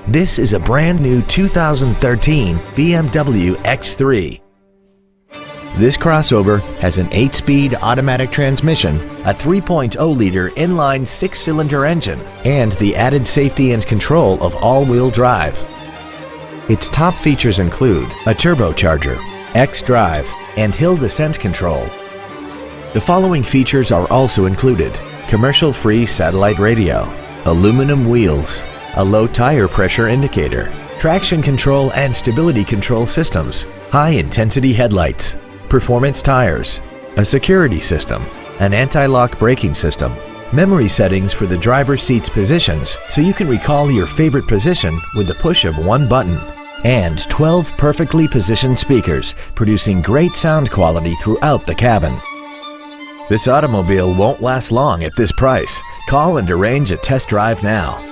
This is a brand new 2013 BMW X3. This crossover has an 8-speed automatic transmission, a 3.0-liter inline 6-cylinder engine, and the added safety and control of all-wheel drive. Its top features include a turbocharger, xDrive, and hill descent control. The following features are also included: commercial-free satellite radio, aluminum wheels, a low tire pressure indicator, traction control and stability control systems, high-intensity headlights, performance tires, a security system, an anti-lock braking system, memory settings for the driver's seat's positions so you can recall your favorite position with the push of one button, and 12 perfectly positioned speakers producing great sound quality throughout the cabin. This automobile won't last long at this price. Call and arrange a test drive now.